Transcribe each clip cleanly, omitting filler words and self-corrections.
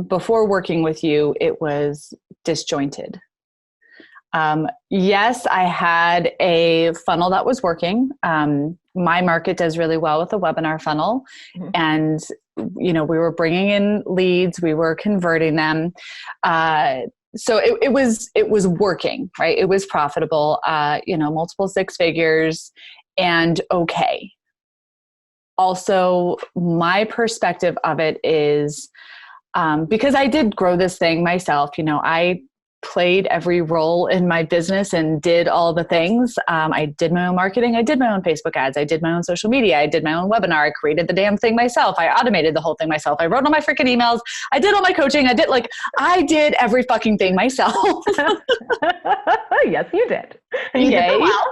before working with you, it was disjointed. Yes, I had a funnel that was working. My market does really well with the webinar funnel. Mm-hmm. And, we were bringing in leads, we were converting them. So it was working, right? It was profitable, multiple six figures and okay. Also, my perspective of it is, because I did grow this thing myself, I played every role in my business and did all the things. I did my own marketing. I did my own Facebook ads. I did my own social media. I did my own webinar. I created the damn thing myself. I automated the whole thing myself. I wrote all my freaking emails. I did all my coaching. I did every fucking thing myself. Yes, you did. And you did it well.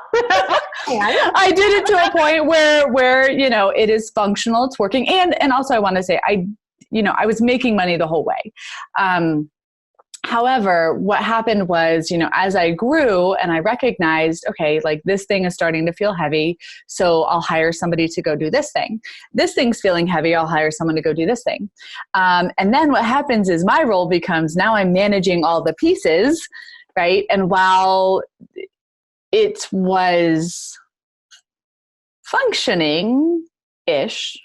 I did it to a point where, it is functional. It's working. And also I want to say, I was making money the whole way. However, what happened was, as I grew and I recognized, okay, like this thing is starting to feel heavy, so I'll hire somebody to go do this thing. This thing's feeling heavy, I'll hire someone to go do this thing. And then what happens is my role becomes, now I'm managing all the pieces, right? And while it was functioning-ish,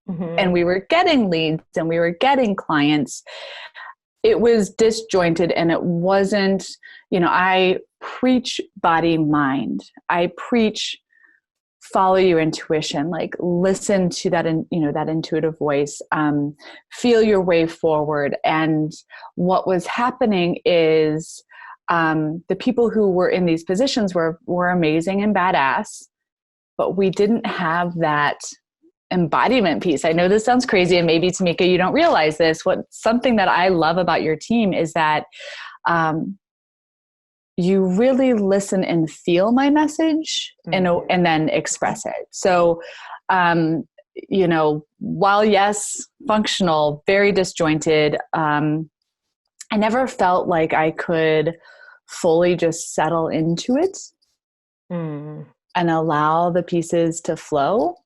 mm-hmm. and we were getting leads and we were getting clients, it was disjointed and it wasn't, I preach body mind. I preach follow your intuition, like listen to that, that intuitive voice, feel your way forward. And what was happening is the people who were in these positions were amazing and badass, but we didn't have that embodiment piece. I know this sounds crazy, and maybe Tamika, you don't realize this. Something that I love about your team is that you really listen and feel my message, mm-hmm. and then express it. So, while yes, functional, very disjointed, I never felt like I could fully just settle into it and allow the pieces to flow.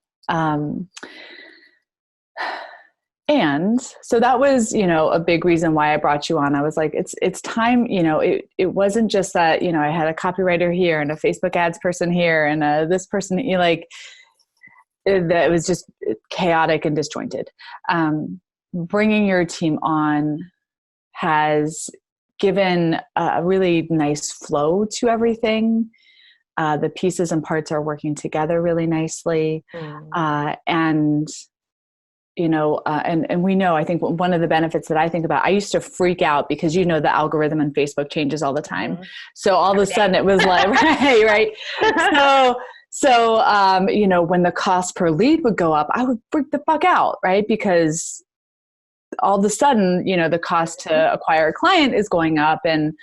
And so that was, a big reason why I brought you on. I was like, it's time, it wasn't just that, I had a copywriter here and a Facebook ads person here and this person, it was just chaotic and disjointed. Bringing your team on has given a really nice flow to everything. The pieces and parts are working together really nicely. And we know, I think one of the benefits that I think about, I used to freak out because, the algorithm in Facebook changes all the time. Mm-hmm. So all of a sudden it was like, right. So, when the cost per lead would go up, I would freak the fuck out, right? Because all of a sudden, the cost to acquire a client is going up and,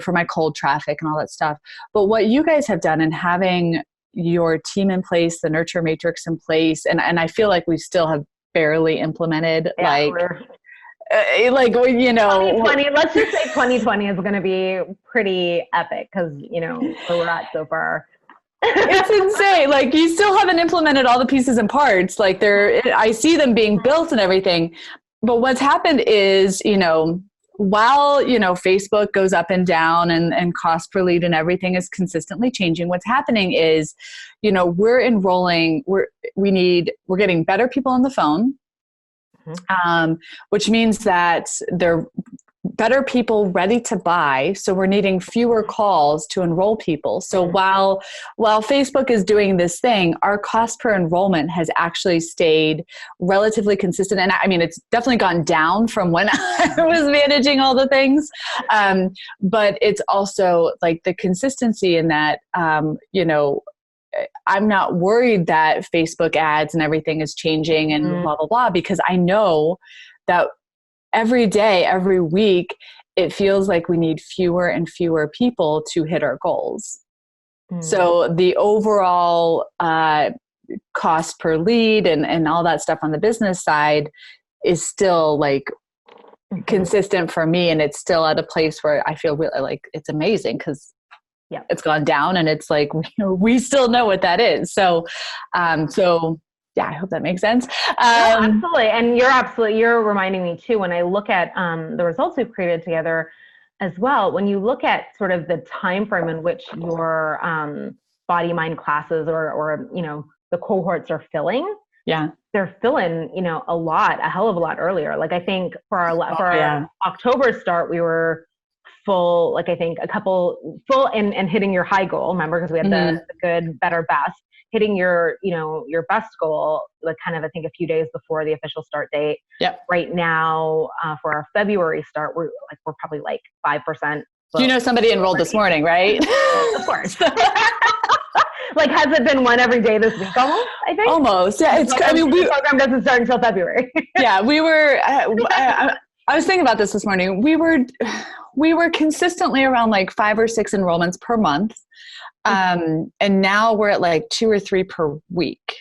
for my cold traffic and all that stuff. But what you guys have done in having your team in place, the nurture matrix in place, and I feel like we still have barely implemented, 2020, let's just say 2020 is going to be pretty epic because, where we're at so far. It's insane. Like you still haven't implemented all the pieces and parts. Like I see them being built and everything. But what's happened is, while, Facebook goes up and down and cost per lead and everything is consistently changing, what's happening is, we're enrolling, we're getting better people on the phone, which means that they're better people ready to buy. So we're needing fewer calls to enroll people. So while Facebook is doing this thing, our cost per enrollment has actually stayed relatively consistent. And I mean, it's definitely gone down from when I was managing all the things. But it's also like the consistency in that, I'm not worried that Facebook ads and everything is changing and blah, blah, blah, because I know that every day, every week, it feels like we need fewer and fewer people to hit our goals. So the overall cost per lead and all that stuff on the business side is still like consistent for me. And it's still at a place where I feel really like it's amazing because it's gone down and it's like, we still know what that is. So Yeah, I hope that makes sense. No, absolutely. And you're reminding me too, when I look at the results we've created together as well, when you look at sort of the time frame in which your body mind classes or the cohorts are filling, yeah, they're filling, a hell of a lot earlier. Like I think for our October start, we were full, like I think a couple full and hitting your high goal, remember, because we had the good, better, best, hitting your best goal, like kind of, I think a few days before the official start date. Yep. Right now, for our February start, we're probably like 5%. Somebody enrolled this morning, right? Of course. Like, has it been one every day this week almost, I think? Almost, yeah. The program doesn't start until February. Yeah, we were, I was thinking about this morning. We were consistently around like 5 or 6 enrollments per month. And now we're at like 2 or 3 per week.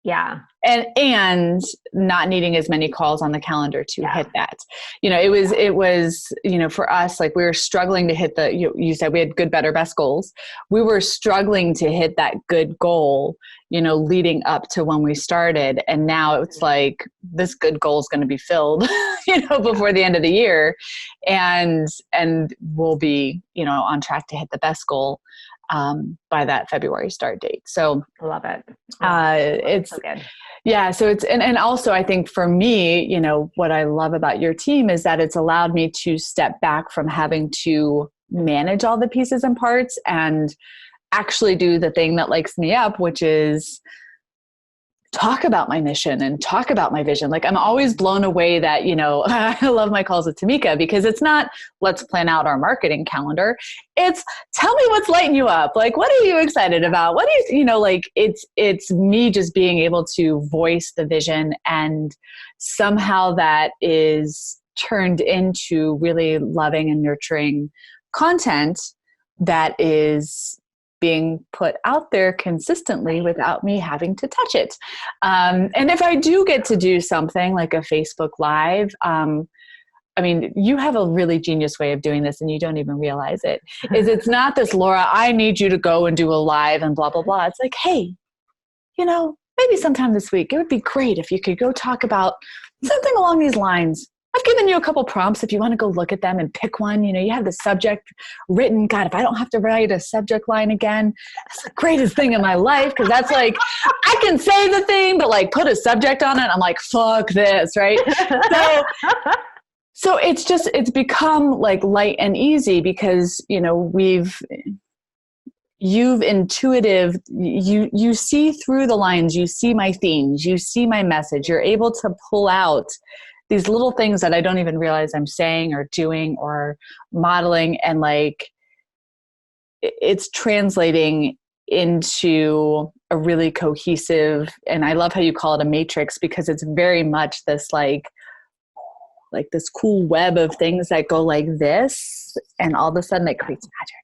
Yeah. And not needing as many calls on the calendar to hit that. It was, for us, like we were struggling to hit you said we had good, better, best goals. We were struggling to hit that good goal, leading up to when we started. And now it's like, this good goal is going to be filled, before the end of the year. And we'll be, on track to hit the best goal by that February start date. So I love it. It's so good. Yeah. So and also I think for me, what I love about your team is that it's allowed me to step back from having to manage all the pieces and parts and actually do the thing that lights me up, which is talk about my mission and talk about my vision. Like I'm always blown away that, I love my calls with Tamika because it's not, let's plan out our marketing calendar. It's tell me what's lighting you up. Like, what are you excited about? What is, it's me just being able to voice the vision, and somehow that is turned into really loving and nurturing content that is being put out there consistently without me having to touch it. And if I do get to do something like a Facebook Live, you have a really genius way of doing this and you don't even realize it. It's not this, Laura, I need you to go and do a live and blah, blah, blah. It's like, hey, maybe sometime this week, it would be great if you could go talk about something along these lines. I've given you a couple prompts if you want to go look at them and pick one. You have the subject written. God, if I don't have to write a subject line again, that's the greatest thing in my life, because that's like, I can say the thing, but like put a subject on it. I'm like, fuck this, right? So it's become like light and easy because, you've intuitive, you see through the lines, you see my themes, you see my message. You're able to pull out these little things that I don't even realize I'm saying or doing or modeling. And like, it's translating into a really cohesive, and I love how you call it a matrix, because it's very much this like this cool web of things that go like this. And all of a sudden it creates magic.